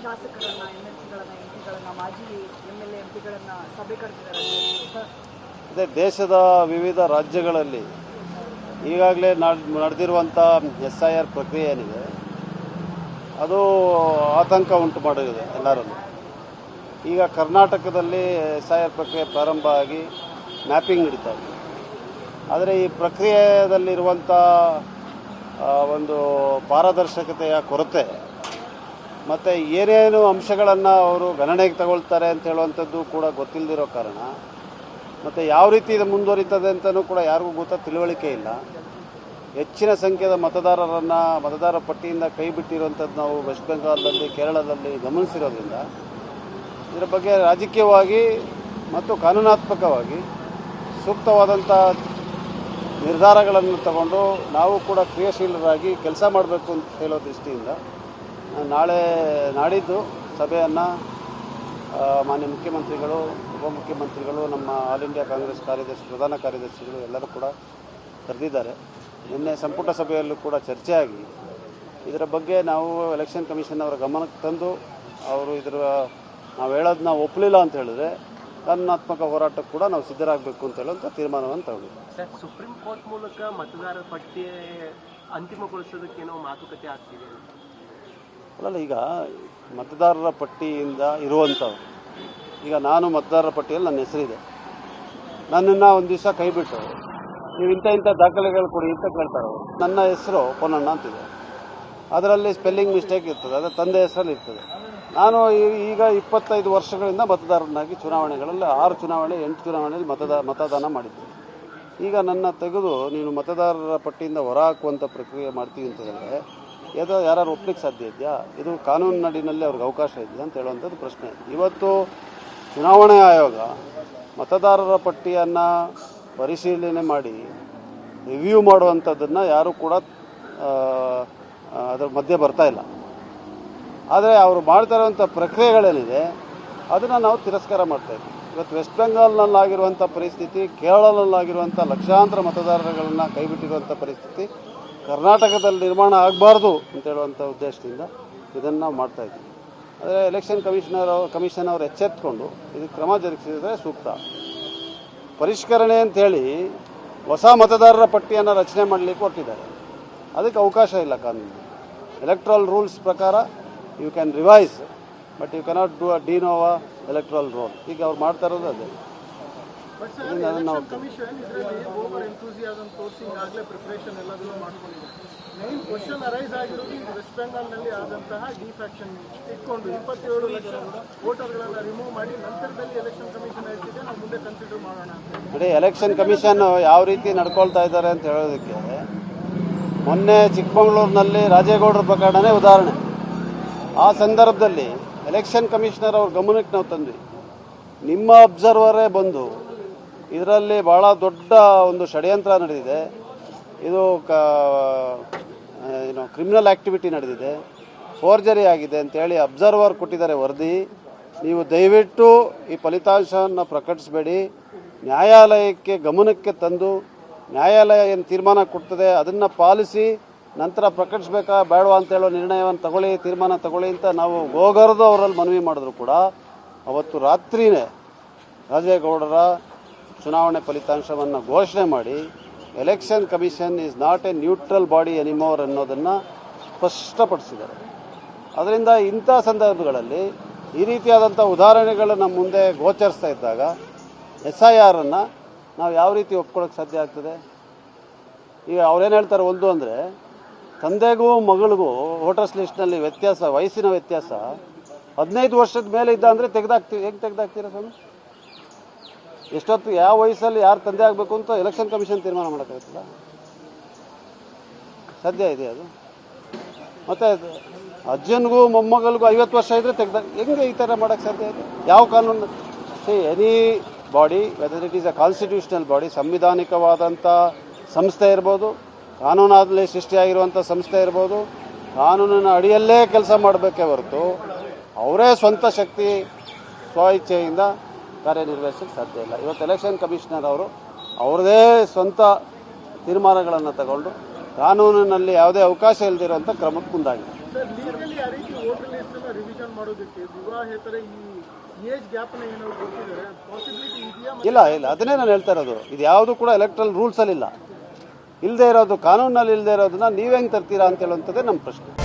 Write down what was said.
ಶಾಸಕರನ್ನ ಎಂಪಿಗಳನ್ನ ಮಾಜಿ ಎಂಎಲ್ಎ ಎಂಪಿಗಳನ್ನ ಸಭೆ ಕರೆದಿದ್ದಾರೆ. ಅದೇ ದೇಶದ ವಿವಿಧ ರಾಜ್ಯಗಳಲ್ಲಿ ಈಗಾಗಲೇ ನಡೆದಿರುವಂಥ SIR ಪ್ರಕ್ರಿಯೆ ಏನಿದೆ ಅದು ಆತಂಕ ಉಂಟು ಮಾಡಿದೆ ಎಲ್ಲರಲ್ಲೂ. ಈಗ ಕರ್ನಾಟಕದಲ್ಲಿ SIR ಪ್ರಕ್ರಿಯೆ ಪ್ರಾರಂಭ ಆಗಿ ಮ್ಯಾಪಿಂಗ್ ನಡೀತಾ ಇದೆ. ಆದರೆ ಈ ಪ್ರಕ್ರಿಯೆಯಲ್ಲಿರುವಂಥ ಒಂದು ಪಾರದರ್ಶಕತೆಯ ಕೊರತೆ ಮತ್ತು ಏನೇನು ಅಂಶಗಳನ್ನು ಅವರು ಗಣನೆಗೆ ತಗೊಳ್ತಾರೆ ಅಂತ ಹೇಳುವಂಥದ್ದು ಕೂಡ ಗೊತ್ತಿಲ್ಲದಿರೋ ಕಾರಣ ಮತ್ತು ಯಾವ ರೀತಿ ಇದು ಮುಂದುವರಿತದೆ ಅಂತಲೂ ಕೂಡ ಯಾರಿಗೂ ತಿಳುವಳಿಕೆ ಇಲ್ಲ. ಹೆಚ್ಚಿನ ಸಂಖ್ಯೆಯ ಮತದಾರರನ್ನು ಮತದಾರ ಪಟ್ಟಿಯಿಂದ ಕೈ ಬಿಟ್ಟಿರುವಂಥದ್ದು ನಾವು ವೆಸ್ಟ್ ಬೆಂಗಾಲದಲ್ಲಿ ಕೇರಳದಲ್ಲಿ ಗಮನಿಸಿರೋದ್ರಿಂದ ಇದರ ಬಗ್ಗೆ ರಾಜಕೀಯವಾಗಿ ಮತ್ತು ಕಾನೂನಾತ್ಮಕವಾಗಿ ಸೂಕ್ತವಾದಂಥ ನಿರ್ಧಾರಗಳನ್ನು ತಗೊಂಡು ನಾವು ಕೂಡ ಕ್ರಿಯಾಶೀಲರಾಗಿ ಕೆಲಸ ಮಾಡಬೇಕು ಅಂತ ಹೇಳೋ ದೃಷ್ಟಿಯಿಂದ ನಾಡಿದ್ದು ಸಭೆಯನ್ನು ಮಾನ್ಯ ಮುಖ್ಯಮಂತ್ರಿಗಳು, ಉಪಮುಖ್ಯಮಂತ್ರಿಗಳು, ನಮ್ಮ ಆಲ್ ಇಂಡಿಯಾ ಕಾಂಗ್ರೆಸ್ ಪ್ರಧಾನ ಕಾರ್ಯದರ್ಶಿಗಳು ಎಲ್ಲರೂ ಕೂಡ ಕರೆದಿದ್ದಾರೆ. ನಿನ್ನೆ ಸಂಪುಟ ಸಭೆಯಲ್ಲೂ ಕೂಡ ಚರ್ಚೆ ಆಗಿ ಇದರ ಬಗ್ಗೆ ನಾವು ಎಲೆಕ್ಷನ್ ಕಮಿಷನ್ ಅವರ ಗಮನಕ್ಕೆ ತಂದು ಅವರು ನಾವು ಹೇಳೋದನ್ನ ಒಪ್ಪಲಿಲ್ಲ ಅಂತ ಹೇಳಿದ್ರೆ ಕಾನೂನಾತ್ಮಕ ಹೋರಾಟಕ್ಕೆ ಕೂಡ ನಾವು ಸಿದ್ಧರಾಗಬೇಕು ಅಂತ ಹೇಳುವಂಥ ತೀರ್ಮಾನವನ್ನು ತಗೊಂಡಿದ್ದೀವಿ. ಸರ್, ಸುಪ್ರೀಂ ಕೋರ್ಟ್ ಮೂಲಕ ಮತದಾರರ ಪಟ್ಟಿ ಅಂತಿಮಗೊಳಿಸೋದಕ್ಕೇನೋ ಮಾತುಕತೆ ಆಗ್ತಿದೆ ಅಲ್ಲ. ಈಗ ಮತದಾರರ ಪಟ್ಟಿಯಿಂದ ಇರುವಂಥವ್ರು, ಈಗ ನಾನು ಮತದಾರರ ಪಟ್ಟಿಯಲ್ಲಿ ನನ್ನ ಹೆಸರಿದೆ, ನನ್ನನ್ನು ಒಂದು ದಿವಸ ಕೈ ಬಿಟ್ಟು ನೀವು ಇಂಥ ದಾಖಲೆಗಳು ಕೊಡಿ ಅಂತ ಕೇಳ್ತಾರೆ. ನನ್ನ ಹೆಸರು ಪೊನ್ನಣ್ಣ ಅಂತಿದೆ, ಅದರಲ್ಲಿ ಸ್ಪೆಲ್ಲಿಂಗ್ ಮಿಸ್ಟೇಕ್ ಇರ್ತದೆ, ಅದು ತಂದೆ ಹೆಸರಲ್ಲಿ ಇರ್ತದೆ. ನಾನು ಈಗ 25 ವರ್ಷಗಳಿಂದ ಮತದಾರನಾಗಿ ಚುನಾವಣೆಗಳಲ್ಲಿ 6 ಚುನಾವಣೆ 8 ಚುನಾವಣೆಯಲ್ಲಿ ಮತದಾನ ಮಾಡಿದ್ದೆ. ಈಗ ನನ್ನ ತೆಗೆದು ನೀನು ಮತದಾರರ ಪಟ್ಟಿಯಿಂದ ಹೊರ ಹಾಕುವಂಥ ಪ್ರಕ್ರಿಯೆ ಮಾಡ್ತೀವಿ ಅಂತ ಹೇಳಿದ್ರೆ ಯಾರು ಒಪ್ಪಲಿಕ್ಕೆ ಸಾಧ್ಯ ಇದೆಯಾ? ಇದು ಕಾನೂನು ನಡಿನಲ್ಲಿ ಅವ್ರಿಗೆ ಅವಕಾಶ ಇದೆಯಾ ಅಂತ ಹೇಳುವಂಥದ್ದು ಪ್ರಶ್ನೆ. ಇವತ್ತು ಚುನಾವಣಾ ಆಯೋಗ ಮತದಾರರ ಪಟ್ಟಿಯನ್ನು ಪರಿಶೀಲನೆ ಮಾಡಿ ರಿವ್ಯೂ ಮಾಡುವಂಥದ್ದನ್ನು ಯಾರೂ ಕೂಡ ಅದರ ಮಧ್ಯೆ ಬರ್ತಾ ಇಲ್ಲ. ಆದರೆ ಅವರು ಮಾಡ್ತಾ ಇರುವಂಥ ಪ್ರಕ್ರಿಯೆಗಳೇನಿದೆ ಅದನ್ನು ನಾವು ತಿರಸ್ಕಾರ ಮಾಡ್ತಾಯಿದ್ವಿ. ಇವತ್ತು ವೆಸ್ಟ್ ಬೆಂಗಾಲ್ನಲ್ಲಾಗಿರುವಂಥ ಪರಿಸ್ಥಿತಿ, ಕೇರಳದಲ್ಲಾಗಿರುವಂಥ ಲಕ್ಷಾಂತರ ಮತದಾರರುಗಳನ್ನು ಕೈಬಿಟ್ಟಿರುವಂಥ ಪರಿಸ್ಥಿತಿ ಕರ್ನಾಟಕದಲ್ಲಿ ನಿರ್ಮಾಣ ಆಗಬಾರ್ದು ಅಂತ ಹೇಳುವಂಥ ಉದ್ದೇಶದಿಂದ ಇದನ್ನು ನಾವು ಮಾಡ್ತಾಯಿದ್ವಿ. ಆದರೆ ಎಲೆಕ್ಷನ್ ಕಮಿಷನ್ ಅವರು ಎಚ್ಚೆತ್ತುಕೊಂಡು ಇದಕ್ಕೆ ಕ್ರಮ ಜರುಗಿಸಿದರೆ ಸೂಕ್ತ. ಪರಿಷ್ಕರಣೆ ಅಂಥೇಳಿ ಹೊಸ ಮತದಾರರ ಪಟ್ಟಿಯನ್ನು ರಚನೆ ಮಾಡಲಿಕ್ಕೆ ಹೊರಟಿದ್ದಾರೆ. ಅದಕ್ಕೆ ಅವಕಾಶ ಇಲ್ಲ ಕಾನೂನು. ಎಲೆಕ್ಟ್ರಲ್ ರೂಲ್ಸ್ ಪ್ರಕಾರ you can revise, but you cannot do a de novo electoral roll. ಈಗ ಅವ್ರು ಮಾಡ್ತಾ ಇರೋದು ಅದೇ. ನೋಡಿ, ಎಲೆಕ್ಷನ್ ಕಮಿಷನ್ ಯಾವ ರೀತಿ ನಡ್ಕೊಳ್ತಾ ಇದ್ದಾರೆ ಅಂತ ಹೇಳೋದಕ್ಕೆ ಮೊನ್ನೆ ಚಿಕ್ಕಮಗಳೂರಿನಲ್ಲಿ ರಾಜೇಗೌಡರ ಪ್ರಕರಣನೇ ಉದಾಹರಣೆ. ಆ ಸಂದರ್ಭದಲ್ಲಿ ಎಲೆಕ್ಷನ್ ಕಮಿಷನರ್ ಅವ್ರ ಗಮನಕ್ಕೆ ನಾವು ತಂದ್ವಿ. ನಿಮ್ಮ ಅಬ್ಸರ್ವರೇ ಬಂದು ಇದರಲ್ಲಿ ಭಾಳ ದೊಡ್ಡ ಒಂದು ಷಡ್ಯಂತ್ರ ನಡೆದಿದೆ, ಇದು ಕ್ರಿಮಿನಲ್ ಆ್ಯಕ್ಟಿವಿಟಿ ನಡೆದಿದೆ, ಫೋರ್ಜರಿ ಆಗಿದೆ ಅಂತೇಳಿ ಅಬ್ಸರ್ವರ್ ಕೊಟ್ಟಿದ್ದಾರೆ ವರದಿ. ನೀವು ದಯವಿಟ್ಟು ಈ ಫಲಿತಾಂಶವನ್ನು ಪ್ರಕಟಿಸಬೇಡಿ, ನ್ಯಾಯಾಲಯಕ್ಕೆ ಗಮನಕ್ಕೆ ತಂದು ನ್ಯಾಯಾಲಯ ಏನು ತೀರ್ಮಾನ ಕೊಡ್ತದೆ ಅದನ್ನು ಪಾಲಿಸಿ ನಂತರ ಪ್ರಕಟಿಸಬೇಕಾ ಬೇಡವಾ ಅಂತ ಹೇಳೋ ನಿರ್ಣಯವನ್ನು ತೀರ್ಮಾನ ತಗೊಳ್ಳಿ ಅಂತ ನಾವು ಗೋಗರದು ಅವರಲ್ಲಿ ಮನವಿ ಮಾಡಿದ್ರು ಕೂಡ ಅವತ್ತು ರಾತ್ರಿಯೇ ರಾಜೇಗೌಡರ ಚುನಾವಣೆ ಫಲಿತಾಂಶವನ್ನು ಘೋಷಣೆ ಮಾಡಿ election commission is not A neutral body anymore ಅನ್ನೋದನ್ನು ಸ್ಪಷ್ಟಪಡಿಸಿದ್ದಾರೆ. ಅದರಿಂದ ಇಂಥ ಸಂದರ್ಭಗಳಲ್ಲಿ ಈ ರೀತಿಯಾದಂಥ ಉದಾಹರಣೆಗಳು ನಮ್ಮ ಮುಂದೆ ಗೋಚರಿಸ್ತಾ ಇದ್ದಾಗ SIR ಅನ್ನು ನಾವು ಯಾವ ರೀತಿ ಒಪ್ಕೊಳ್ಳೋಕ್ಕೆ ಸಾಧ್ಯ ಆಗ್ತದೆ? ಈಗ ಅವ್ರೇನು ಹೇಳ್ತಾರೆ, ಒಂದು ಅಂದರೆ ತಂದೆಗೂ ಮಗಳಿಗೂ ವೋಟರ್ಸ್ ಲಿಸ್ಟ್ನಲ್ಲಿ ವ್ಯತ್ಯಾಸ, ವಯಸ್ಸಿನ ವ್ಯತ್ಯಾಸ 15 ವರ್ಷದ ಮೇಲೆ ಇದ್ದ ಅಂದರೆ ತೆಗೆದಾಕ್ತೀವಿ. ಹೇಗೆ ತೆಗೆದಾಕ್ತೀರಾ ಸ್ವಾಮಿ? ಎಷ್ಟೊತ್ತು ಯಾವ ವಯಸ್ಸಲ್ಲಿ ಯಾರು ತಂದೆ ಆಗಬೇಕು ಅಂತ ಎಲೆಕ್ಷನ್ ಕಮಿಷನ್ ತೀರ್ಮಾನ ಮಾಡೋಕ್ಕಾಗುತ್ತಲ್ಲ? ಸಾಧ್ಯ ಇದೆ ಅದು? ಮತ್ತು ಅಜ್ಜನಿಗೂ ಮೊಮ್ಮಗಳಿಗೂ 50 ವರ್ಷ ಇದ್ದರೆ ಹೆಂಗೆ ಈ ಥರ ಮಾಡೋಕ್ಕೆ ಸಾಧ್ಯ ಇದೆ? ಯಾವ ಕಾನೂನು? Any body, whether it is a constitutional body, ಸಂವಿಧಾನಿಕವಾದಂಥ ಸಂಸ್ಥೆ ಇರ್ಬೋದು, ಕಾನೂನಲ್ಲಿ ಸೃಷ್ಟಿಯಾಗಿರುವಂಥ ಸಂಸ್ಥೆ ಇರ್ಬೋದು, ಕಾನೂನಿನ ಅಡಿಯಲ್ಲೇ ಕೆಲಸ ಮಾಡಬೇಕೇ ಹೊರತು ಅವರೇ ಸ್ವಂತ ಶಕ್ತಿ ಸ್ವ ಇಚ್ಛೆಯಿಂದ ಕಾರ್ಯನಿರ್ವಹಿಸಲಿಕ್ಕೆ ಸಾಧ್ಯ ಇಲ್ಲ. ಇವತ್ತು ಎಲೆಕ್ಷನ್ ಕಮಿಷನರ್ ಅವರು ಅವ್ರದೇ ಸ್ವಂತ ತೀರ್ಮಾನಗಳನ್ನು ತಗೊಂಡು ಕಾನೂನಿನಲ್ಲಿ ಯಾವುದೇ ಅವಕಾಶ ಇಲ್ಲದಿರುವಂಥ ಕ್ರಮಕ್ಕೆ ಮುಂದಾಗಿದೆ. ಲೀಗಲಿ ಆ ರೀತಿ ವೋಟರ್ ಲಿಸ್ಟ್ ಅನ್ನ ರಿವಿಷನ್ ಮಾಡೋದಕ್ಕೆ ವಿವಾಹೇತರ ಈ ಏಜ್ ಗ್ಯಾಪ್ ನ ಏನೋ ಕೊಟ್ಟಿದ್ದಾರೆ ಪಾಸಿಬಿಲಿಟಿ ಇದೆಯಾ? ಇಲ್ಲ ಅದನ್ನೇ ನಾನು ಹೇಳ್ತಾ ಇರೋದು. ಇದು ಯಾವುದು ಕೂಡ ಎಲೆಕ್ಟ್ರಲ್ ರೂಲ್ಸಲ್ಲಿ ಇಲ್ಲ. ಇಲ್ಲದೆ ಇರೋದು, ಕಾನೂನಲ್ಲಿ ಇಲ್ಲದೆ ಇರೋದನ್ನ ನೀವು ಹೆಂಗೆ ತರ್ತೀರಾ ಅಂತ ಹೇಳುವಂಥದ್ದೇ ನಮ್ಮ ಪ್ರಶ್ನೆ.